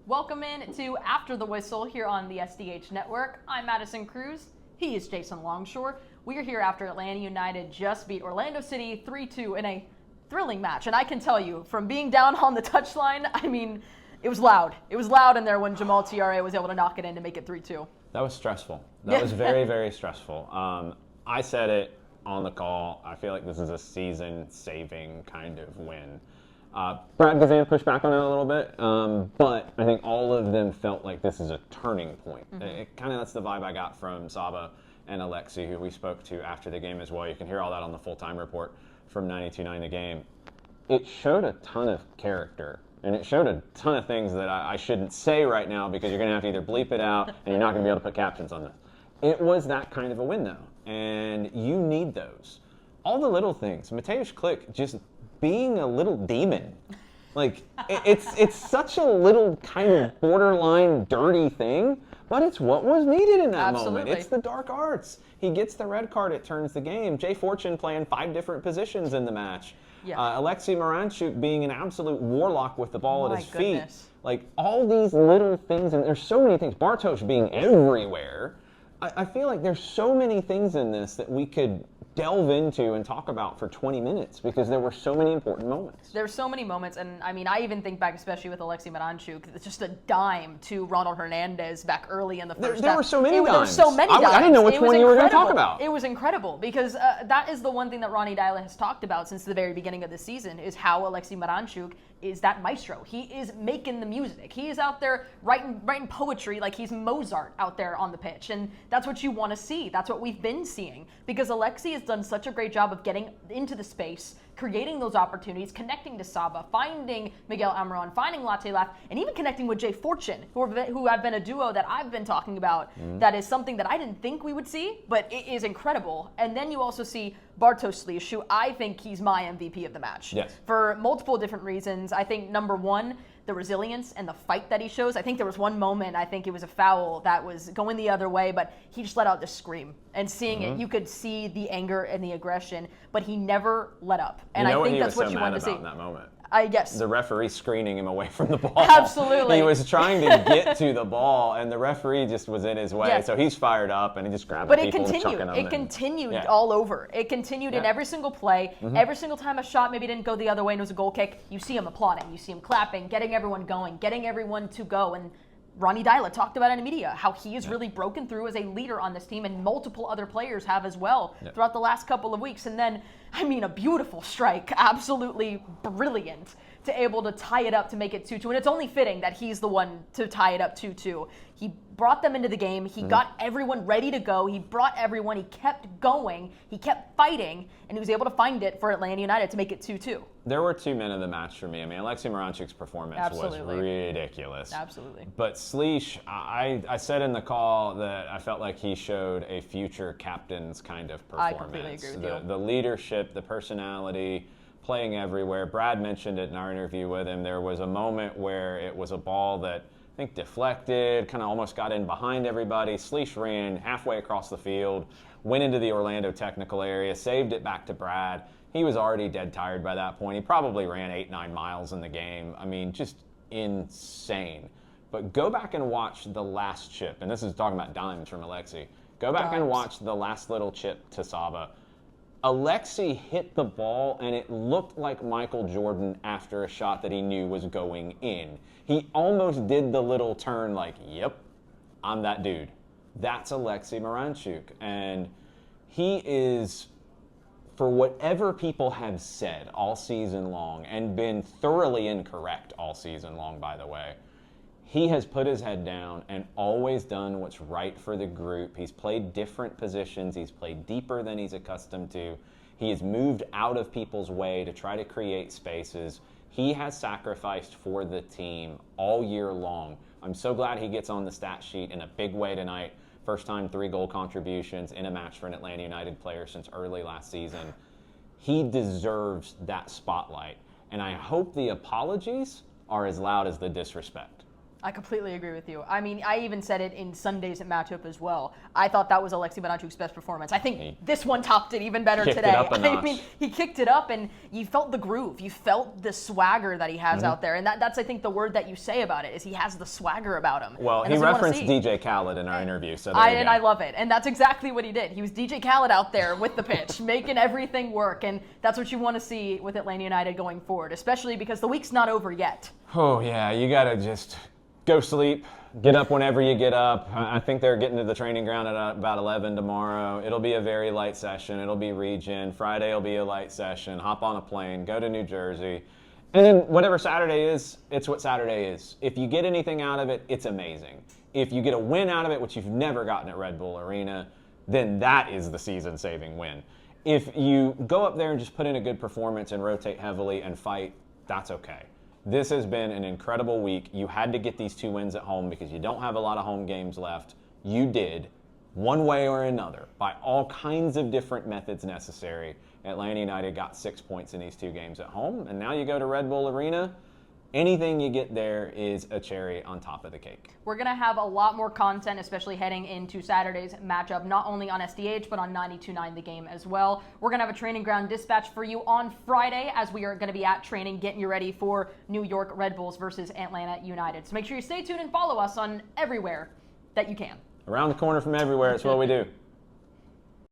Welcome in to After the Whistle here on the SDH Network. I'm Madison Cruz. He is Jason Longshore. We are here after Atlanta United just beat Orlando City 3-2 in a thrilling match. And I can tell you, from being down on the touchline, I mean, it was loud. It was loud in there when Jamal Tiare was able to knock it in to make it 3-2. That was stressful. That was very, very stressful. I said it on the call. I feel like this is a season-saving kind of win. Brad Gazan pushed back on it a little bit, but I think all of them felt like this is a turning point. It kind of, that's the vibe I got from Saba and Alexi, who we spoke to after the game as well. You can hear all that on the full-time report from 92.9 The Game. It showed a ton of character, and it showed a ton of things that I shouldn't say right now because you're going to have to either bleep it out and you're not going to be able to put captions on this. It was that kind of a win, though, and you need those. All the little things. Mateusz Klich just being a little demon. Like, it's such a little kind of borderline dirty thing, but it's what was needed in that moment. It's the dark arts. He gets the red card, it turns the game. Jay Fortune playing 5 different positions in the match. Yeah. Alexei Miranchuk being an absolute warlock with the ball at his feet. Like, all these little things, and there's so many things. Bartosz being everywhere. I feel like there's so many things in this that we could delve into and talk about for 20 minutes because there were so many important moments. There were so many moments, and I mean, I even think back, especially with Alexei Miranchuk, it's just a dime to Ronald Hernandez back early in the first half. There were so many dimes. There were so many dimes. I didn't know which one you were going to talk about. It was incredible because that is the one thing that Ronnie Deila has talked about since the very beginning of the season is how Alexei Miranchuk is that maestro. He is making the music. He is out there writing poetry like he's Mozart out there on the pitch. And that's what you want to see. That's what we've been seeing. Because Alexei has done such a great job of getting into the space, creating those opportunities, connecting to Saba, finding Miguel Almiron, finding Latte Laugh, and even connecting with Jay Fortune, who have been a duo that I've been talking about. That is something that I didn't think we would see, but it is incredible. And then you also see Bartosz Slisz, who I think he's my MVP of the match. Yes. For multiple different reasons. I think, number one, the resilience and the fight that he shows. I think there was one moment, I think it was a foul that was going the other way, but he just let out this scream. And seeing it, you could see the anger and the aggression, but he never let up. And I think that's what you want to see. In that moment? Yes. The referee screening him away from the ball. Absolutely. He was trying to get to the ball, and the referee just was in his way. Yeah. So he's fired up, and he just grabbed people and chucking them. It continued all over. It continued in every single play. Every single time a shot maybe didn't go the other way and it was a goal kick, you see him applauding. You see him clapping, getting everyone going, getting everyone to go. And Ronnie Deila talked about it in the media, how he has really broken through as a leader on this team, and multiple other players have as well throughout the last couple of weeks. And then, I mean, a beautiful strike, absolutely brilliant, to able to tie it up to make it 2-2. And it's only fitting that he's the one to tie it up 2-2. He brought them into the game. He got everyone ready to go. He brought everyone. He kept going. He kept fighting, and he was able to find it for Atlanta United to make it 2-2. There were 2 men of the match for me. I mean, Alexei Miranchuk's performance was ridiculous. Absolutely. But Slisz, I said in the call that I felt like he showed a future captain's kind of performance. I completely agree with you. The leadership, the personality, playing everywhere. Brad mentioned it in our interview with him. There was a moment where it was a ball that I think deflected, kind of almost got in behind everybody. Slisz ran halfway across the field, went into the Orlando technical area, saved it back to Brad. He was already dead tired by that point. He probably ran 8-9 miles in the game. I mean, just insane. But go back and watch the last chip, and this is talking about dimes from Alexei. Go back and watch the last little chip to Saba. Alexei hit the ball, and it looked like Michael Jordan after a shot that he knew was going in. He almost did the little turn like, yep, I'm that dude. That's Alexei Miranchuk. And he is, for whatever people have said all season long, and been thoroughly incorrect all season long, by the way, he has put his head down and always done what's right for the group. He's played different positions. He's played deeper than he's accustomed to. He has moved out of people's way to try to create spaces. He has sacrificed for the team all year long. I'm so glad he gets on the stat sheet in a big way tonight. First time 3 goal contributions in a match for an Atlanta United player since early last season. He deserves that spotlight. And I hope the apologies are as loud as the disrespect. I completely agree with you. I mean, I even said it in Sunday's matchup as well. I thought that was Alexei Bondarchuk's best performance. I think this one topped it even better kicked today. it up a I notch. mean, he kicked it up, and you felt the groove. You felt the swagger that he has out there. And that's, I think, the word that you say about it, is he has the swagger about him. Well, and he that's what I wanna referenced see. DJ Khaled in our interview, so there you And go. I love it. And that's exactly what he did. He was DJ Khaled out there with the pitch, making everything work. And that's what you want to see with Atlanta United going forward, especially because the week's not over yet. Oh, yeah, you got to just go sleep, get up whenever you get up. I think they're getting to the training ground at about 11 tomorrow. It'll be a very light session. It'll be regen. Friday will be a light session. Hop on a plane, go to New Jersey. And then whatever Saturday is, it's what Saturday is. If you get anything out of it, it's amazing. If you get a win out of it, which you've never gotten at Red Bull Arena, then that is the season-saving win. If you go up there and just put in a good performance and rotate heavily and fight, that's okay. This has been an incredible week. You had to get these 2 wins at home because you don't have a lot of home games left. You did, one way or another, by all kinds of different methods necessary. Atlanta United got 6 points in these 2 games at home, and now you go to Red Bull Arena. Anything you get there is a cherry on top of the cake. We're going to have a lot more content, especially heading into Saturday's matchup, not only on SDH, but on 92.9 The Game as well. We're going to have a training ground dispatch for you on Friday, as we are going to be at training, getting you ready for New York Red Bulls versus Atlanta United. So make sure you stay tuned and follow us on everywhere that you can. Around the corner from everywhere, it's what we do.